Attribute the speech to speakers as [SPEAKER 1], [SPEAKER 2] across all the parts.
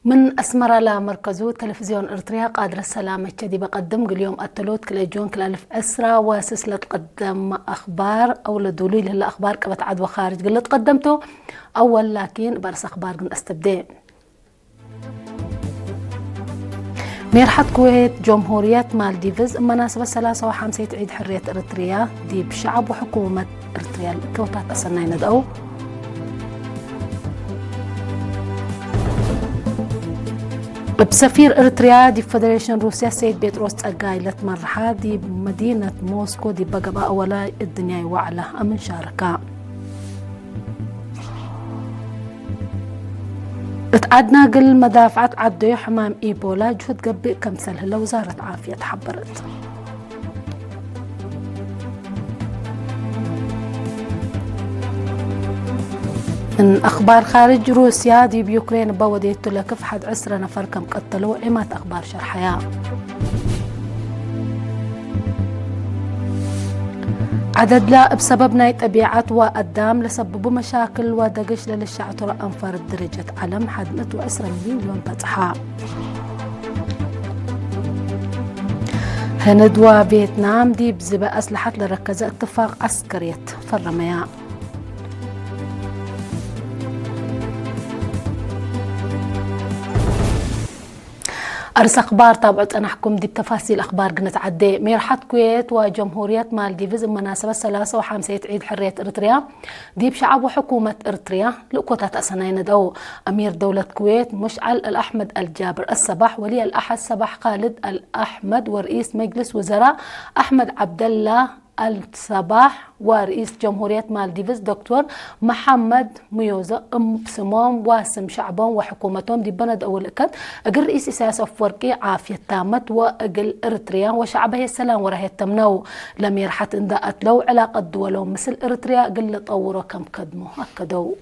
[SPEAKER 1] من أسمرة لمركزو تلفزيون إريتريا قادر السلامة دي بقدم كل يوم التلوت كل جون كل ألف أسرة وسلسلة تقدم أخبار أو لدولي هلا أخبار كبت عدوى خارج قلت قدمته أول لكن برس أخبار قن أستبدأ ميرحة كويت جمهورية مالديفز مناسبة 53 عيد حرية إريتريا دي بشعب وحكومة إريتريا كوتات أصلنا ندعو بسفير إريتريا دي فدريشن روسيا سيد بيتروس تقاي لتمرحة دي مدينة موسكو دي بقى أولا الدنيا وعلى أمن شاركة اتعدنا قل مدافعات عدو حمام إيبولا جهد قبل كم سنة لوزارة عافية تحبرت من أخبار خارج روسيا دي بيوكرين بوديت لكف حد 10 نفر كم قتلوا عمات أخبار شرحيا عدد لا بسبب ناي طبيعات وقدام لسببوا مشاكل ودقش للشعب ترى أنفار درجة علم حد 110 مليون بطحة هند وفيتنام دي بزبا أسلحة لركز اتفاق عسكرية في الرميان أرس أخبار تابعت أنا أحكم دي بتفاصيل أخبار قناة عدي ميرحة كويت وجمهورية مالديفز مناسبة 53 عيد حرية إريتريا دي بشعب وحكومة إريتريا لقوتات أسنين دو أمير دولة كويت مشعل الأحمد الجابر الصباح ولي الأحد صباح خالد الأحمد ورئيس مجلس وزراء أحمد عبد الله الصباح ورئيس جمهورية مالديفز دكتور محمد ميوزا سموم واسم شعبهم وحكومتهم دي بند أول أكد أقل رئيس إساس أفوركي عافية تامت وأقل إريتريا وشعبها السلام ورهي التمنو لم يرحت انداءت لو علاقة دولهم مثل إريتريا أقل طوروا كم قدموا أكدوا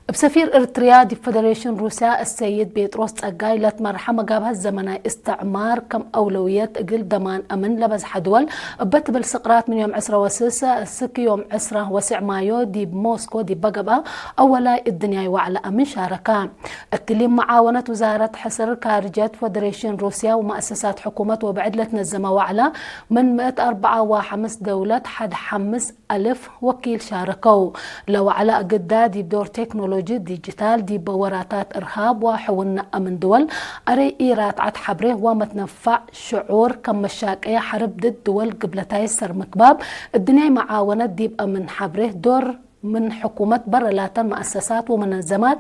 [SPEAKER 1] بسفير إريتريا دي فدريشن روسيا السيد بيتروس تقاي لتمرحة مقابها الزمناء استعمار كم أولويات أقل دمان أمن لبز حدول بت بالسقرات من يوم 10 وسوسة السك يوم 10 وسع مايو دي بموسكو دي بقبة أولا الدنيا وعلى أمن شاركان التليم معاونة وزارة حصر كارجات فدريشن روسيا ومؤسسات حكومة وبعدلة نزمة وعلى من 104 دولة حد 5,000 وكيل شاركوا لو على قدادي بدور تكنولوجيا ديجيتال دي بوراتات إرهاب وحولنا أمن دول أري إيرات عد حبره ومتنفع شعور كم مشاكية حرب ضد دول قبلتاي سر مكباب الدنيا معاونة دي بقى من حبره دور من حكومة برلات مؤسسات ومنظمات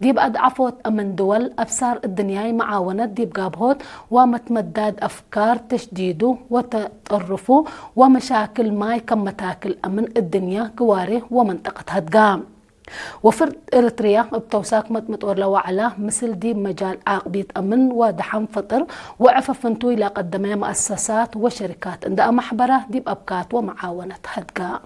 [SPEAKER 1] دي بقى أضعفوت أمن دول أبصار الدنيا معاونة دي بقى بهوت ومتمدد أفكار تشديده وتطرفه ومشاكل ماي كم متاكل أمن الدنيا كواري ومنطقة هدقام وفرد إريتريا بتوساك متمطور لو على مثل دي مجال عقبية أمن ودحم فطر وعففنتو إلى قدمي مؤسسات وشركات عند محبرة دي بأبكات ومعاونة هدقا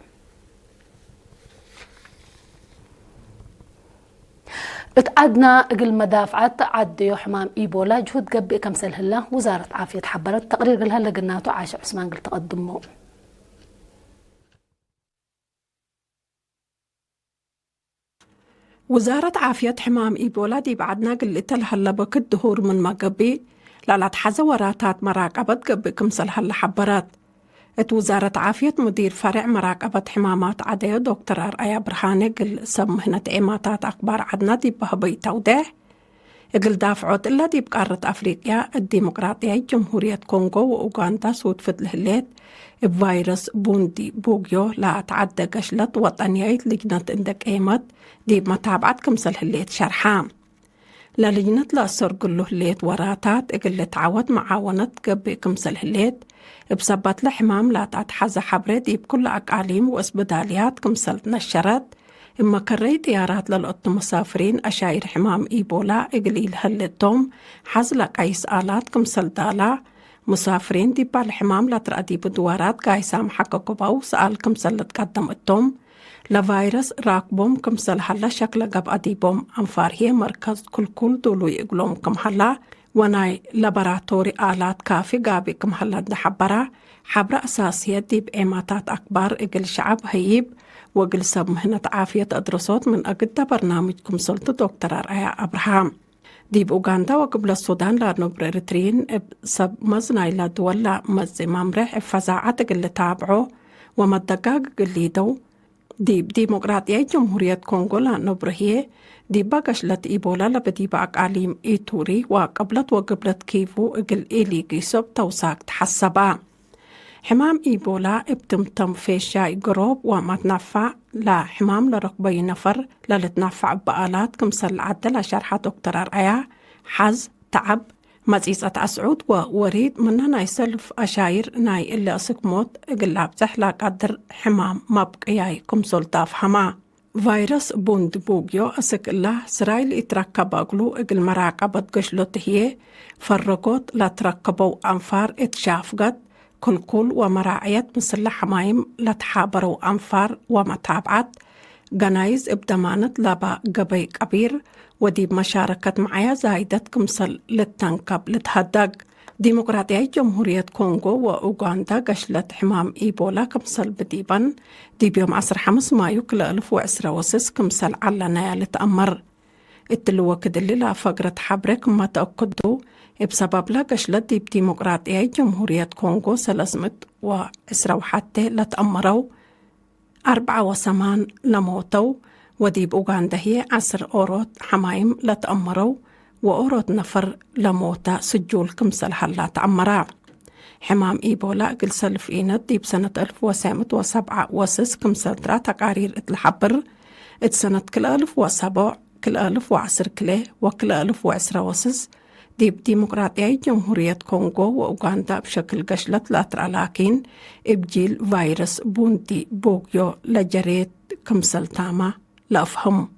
[SPEAKER 1] اتعدنا قل مدافعات عديو حمام إيبولا جهد قبي كمسل هلا وزارة عافية حبرت تقرير قلها لقناتو عاشق عثمان قل تقدمه
[SPEAKER 2] وزارة عافية حمام إيبولا دي بعدنا قلت هلا بكت دهور من ما قبي لا تحزوراتات مراقبة قبي كمسل هلا حبرات ات وزارة عافية مدير فرع مراقبة حمامات عديو دكتور أرأيا برهاني قل سم هنا إيماتات أخبار عدنا دي بهبي توضيح قل دافعوت إلا دي بقارة أفريقيا الديمقراطية جمهورية كونغو وأوغندا سود فتل هليت بفيروس بوندي بوغيو لا تعدى قشلت وطنية لجنة اندك ايمت دي بمتابعة كمسل هليت شرحام للجنة لا سرقلو هليت وراتات اقل تعود معاونة قبي كمسل هليت بسبت لحمام لا تتحز حبري دي بكل أقاليم واسبداليات كمسل نشرت إما كري ديارات للقط مسافرين أشاير حمام إيبولا إقليل هلتهم حزل قيس آلات كمسل دالا مسافرين دي بالحمام لا ترأدي بدوارات قايسام حققوا باو سأل كمسل لتقدم التوم لفيروس راكبوم كمسل هلا شكل قب أديبوم أنفار هي مركز كل دولو يقلوم كم هلا وناي لابراتوري آلات كافي قابي كم هلا دحبرا حبر أساسية دي بإيماتات أكبر إقل شعب هيب وقل سب مهنة عافية أدرسوت من أجد برنامجكم سلطة دكتور أرأيا أبراهام دي بأوغندا وقبل السودان لا نبر إريتريين سب مزنا إلى دولة مزي ممرح فزاعة اللي تابعو وما الدقاق اللي دو دي ديمقراطية جمهورية كونغو لا نبرهيه دي باقشلت إيبولا لبدي باق عليم إيتوري وقبلت كيفو إقل إيلي قيسوب توساق تحسبا حمام إيبولا ابتمتم فيشاي قروب وما تنفع لا حمام لرقبي نفر لا لتنفع بآلات كمسل عدل شرحة دكتور أرأيا حز تعب مزيزة أسعود ووريد مننا يسلف أشاير ناي اللي أسك موت إقلاب تحلا قدر حمام مبقياي كمسل تاف حما فيروس بوند بوغيو أسك الله سرايل اتركب أقلو إقل مراقبة قشلو تهيه فرقوت لا تركبو أنفار اتشافقت كنقول ومراعية مسلح حمايم لتحابروا أنفار ومتابعات جنايز ابدمانت لابا قبي كبير ودي بمشاركة معايا زايدة كمسل للتنكب لتهدق ديمقراطية جمهورية كونغو وأوغندا قشلت حمام إيبولا كمسل بديبا دي بيوم 5 مايو كل 1010 كمسل علنا لتأمر التلوة كدلي لا فقرة حبرك ما تأكدوا بسبب لا قشلت دي بديمقراطية جمهورية كونغو 310 حتى لتأمروا 4 لموتوا ودي بأوغندا هي 10 أوروت حمايم لتأمروا وأوروت نفر لموتا سجول كمسل هلا تأمرا حمام إيبولا قل سلف إينت دي بسنة 1907 وسس كمسل ترى تقارير اتلحبر اتسنة كل 1007 كل 1010 كله وكل 1010 وسس دي بديمقراطية جمهورية كونغو وأوغندا بشكل قشلت لاترا لكن إبجيل فيروس بوندي بوغيو لجريت كمسل تاما لأفهم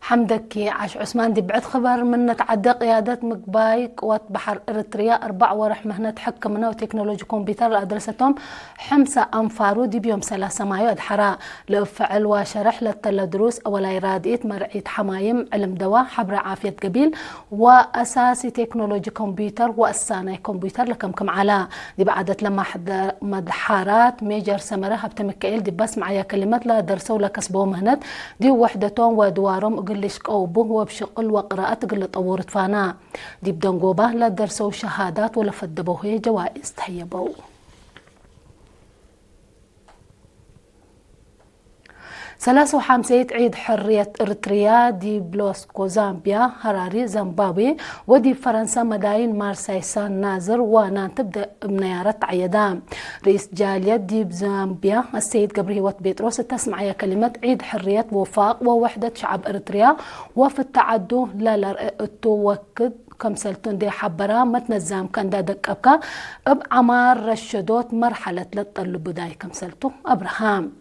[SPEAKER 1] حمدك عاش عثمان دي بعد خبر من نتعدى قيادة مقباي قوات بحر إريتريا 4 ورح مهنة حكمنا وتكنولوجي كمبيوتر لأدرستهم 5 أنفارو دي بيوم 3 مايو أدحراء لفعل وشرح للتلدروس أولا رادئت مرعية حمايم علم دواء حبر عافية قبيل وأساسي تكنولوجي كمبيوتر وأساني كمبيوتر لكم علا دي بعدت لما مدحارات ميجر سمرة هبتمكيل دي بس معايا كلمات لا درسوا لكسبوا مهنة دي وحدتهم ودوارهم قلش قوبه وبشقل وقراءة قل طورت فانا دي بدنقوبة لا درسوا شهادات ولا فدبوه هي جوائز تهيبوا 53 عيد حرية إريتريا دي بلوسكو زامبيا هراري زامبابوي ودي فرنسا مداين مارساي سان نازر ونان تبدأ بنيارة عيدان رئيس جالية دي بزامبيا السيد قبري وات بيتروس تسمع كلمة عيد حرية وفاق ووحدة شعب إريتريا وفي التعدو لا توكد كمسلتون دي حبرا متنزام كان دادك أبكا بعمار رشدوت مرحلة للطلب بداية كمسلتو أبراهام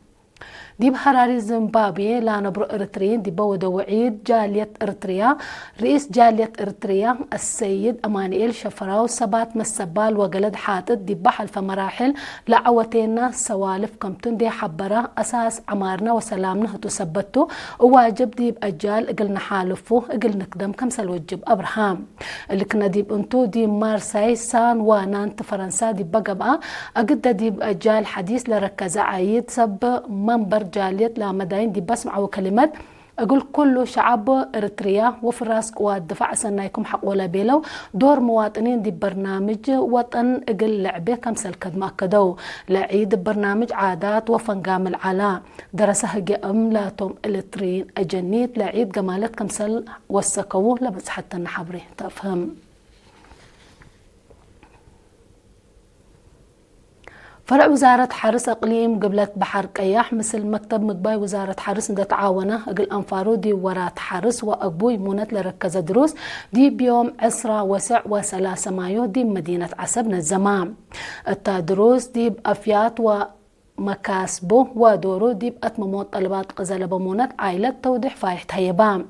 [SPEAKER 1] دي بحراري زيمبابوي لا نبرو إريتريين دي بودو وعيد جالية إريتريا رئيس جالية إريتريا السيد أمانييل شفراو سبات مسبال وقلد حاتت دي بحل فمراحل لعوتينا سوالف كمتون دي حبرا أساس عمارنا وسلامنا تثبتو وواجب دي بأجال اقلنا حالفو اقل نقدم كمسل وجب أبراهام اللي كنا دي بانتو دي مارساي سان وانانت فرنسا دي بقبقى أقد دي بأجال حديث لركز عيد سب منبر جالية لا مداين دي بسمعوا كلمات أقول كل شعب إريتريا وفراس قوات دفاع سنايكم حق ولا بيلو دور مواطنين دي برنامج وطن أقل لعبه كمسل كدما كدو لعيد برنامج عادات وفنقام العلا درسها جأم لاتهم إلترين أجنيت لعيد جمالات كمسل وسكوه لبس حتى النحبري تفهم فرع وزارة حرس أقليم قبلت بحر قياح مثل مكتب مقباي وزارة حرس دا تعاونة أقل أنفارو دي ورات حرس وأقبوي مونت لركز دروس دي بيوم 10 مايو دي مدينة عسبنا الزمام التدروس دي بأفيات ومكاسبه ودورو دي بأتمموت طلبات قزل بمونت عائلة توضيح فايحت هيبام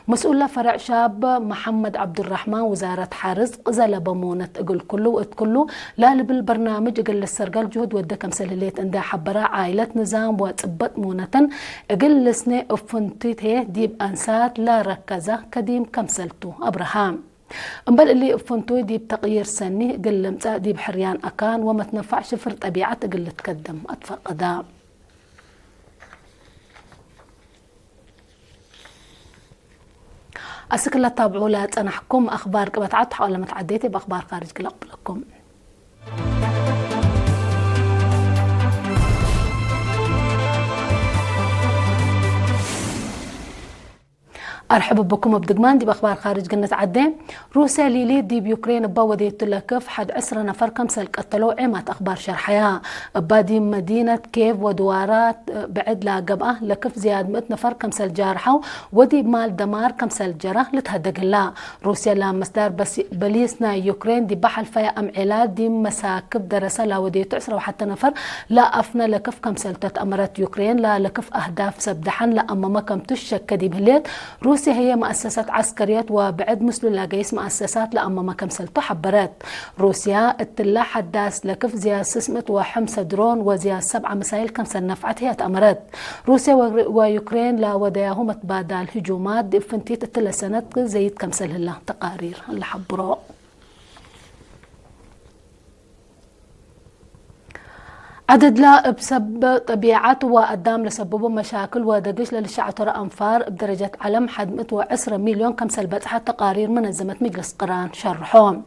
[SPEAKER 1] مسؤول فرع شاب محمد عبد الرحمن وزارة حرس قزل بمونة اقول كله واتكله لا بالبرنامج اقل السرقال جهد ودكم سلليت اندا حبرا عائلة نظام واتبت مونة اقل لسنة افنتيت هي ديب انسات لا ركزة كديم كمسلتو ابراهام امبل اللي فنتوي دي بتغيير سني قل متاع دي بحريان أكان وما تنفعش فر طبيعة قل تقدم أتفقدا أسكلا تابعوا لا تنحكم أخبار كبتعطح ولا متعديتي بأخبار خارج قلق لكم. أرحب بكم بدقمان دي بأخبار خارج قلنا عدين. روسيا ليلي دي بيوكرين بوديت لكف حد 10 نفر كمسل قتلوا عمات أخبار شرحها بادي مدينة كيف ودوارات بعد لا قبأة لكف زياد 100 نفر كمسل جارحوا ودي مال دمار كمسل جرة لتهدق الله. روسيا لا مصدر بس بليسنا يوكرين دي بحل فيا أم علاج دي مساكب درسة لا وديت 10 وحتى نفر لا أفنى لكف كمسل تتأمرت يوكرين لا لكف أهداف سبدحن لا أما ما كم تشك دي بليت. روسيا هي مؤسسات عسكرية وبعد مثل لاقيس مؤسسات لأما ما كمسلتو حبرت. روسيا اتلا حداس لكف زياد سسمت وحمسة درون وزياد 7 مسائل كمسل نفعت هي تأمرت. روسيا ويوكرين لا وداهم تبادل هجومات دي فنتيت اتلا سنة زيد كمسل الله تقارير اللي حبروا. عدد لا بسبب طبيعته وقدام لسببه مشاكل ودقش للشعب ترى أنفار بدرجة علم حد 110 مليون كمسل بتحت تقارير منظمة مجلس قران شرحهم.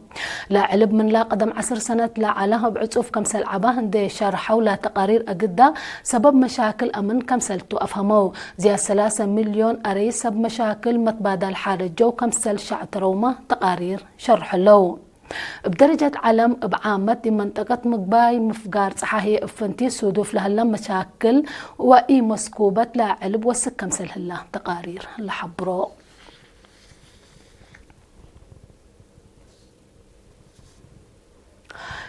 [SPEAKER 1] لا علب من لا قدم 10 سنة لا علىها بعصوف كمسل عباه دي شرحوا لا تقارير أجدة سبب مشاكل أمن كمسل أفهموا زي 3 مليون أريس سبب مشاكل متبادل حال الجو كمسل شعب تروما تقارير شرح له. بدرجة علم بعامة دي منطقة مقباي مفقار صحاهي افنتي سودوف لهلا مشاكل وإي مسكوبة لا علب وسكم سلهلا تقارير لحبرو.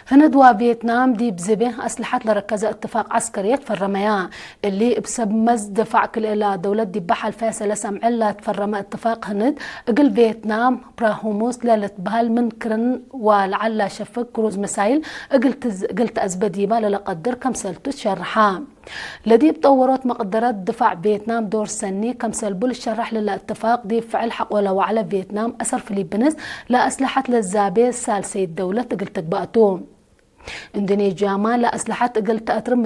[SPEAKER 1] هند وفيتنام دي بزبه أسلحة لركزة اتفاق عسكري فرميا اللي بسبب مز دفع كل إلى دولة دي بحل فيصلة سمعلة فرما اتفاق هند اقل فيتنام براهوموس لالت بهال من كرن ولعلا شفك كروز مسايل قلت أزبديبا للقدر كمسلتو شرحا لدي بطورات مقدرات دفاع فيتنام دور سني كمسل بول الشرح للاتفاق دي فعل حق ولو على فيتنام أسر فيلبينز لا أسلحة للزابي سالسي الدولة قلت بقتوم اندونيسيا ما لا أسلحة قلت أترم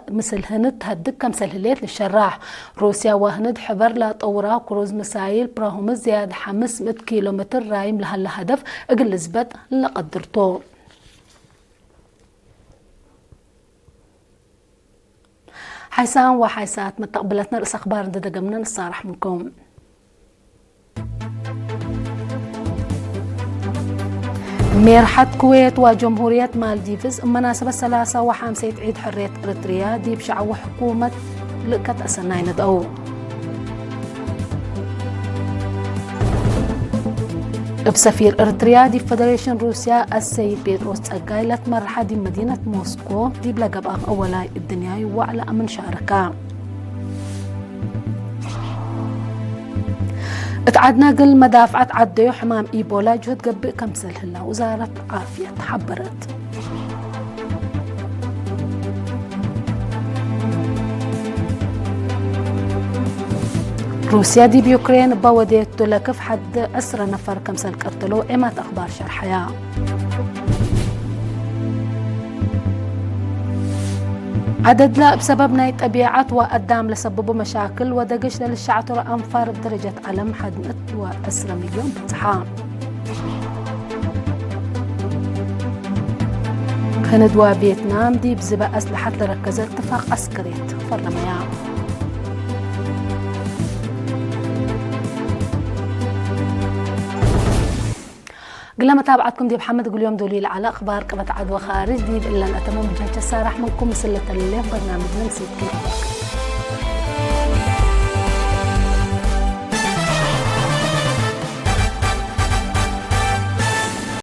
[SPEAKER 1] مثل هند تهدد كمسل هليت للشراح. روسيا وهند حبر لا طورا كروز مسايل براهم زيادة 500 كيلومتر رايم لها الهدف اقل زبد لقدرتو. حيسان وحيسات متقبلتنا رأس أخبار دقمنا نصارح منكم. ميرحة كويت وجمهورية مالديفز مناسبة 53 عيد حرية إريتريا دي بشعو حكومة لكت أسناين دقو. بسفير إريتريا دي فدريشن روسيا السيد بيتروس تسقاي لتمرحة دي مدينة موسكو دي بلقب أولاي الدنيا وعلى أمن شاركة. اتعدنا قل مدافعة عديو حمام إيبولا جهد قبل كمسل هلا وزارة عافية حبرت. روسيا دي بيوكرين بوديت لكف حد 10 نفر كمسل قتلوا إمات أخبار شرحيا. عدد لا بسبب ناي طبيعات وقدام لسببوا مشاكل ودقش للشعب أنفار بدرجة علم حد 110 مليون بتحام. هند وفيتنام دي بزبا أسلحة لركزة اتفاق عسكري فرميا. قلنا متابعتكم دي محمد يقول اليوم دولي على اخبار قبة عدوى خارج دي الا الاتمام بجهة السارح منكم مسلة الليل برنامج نمسيك.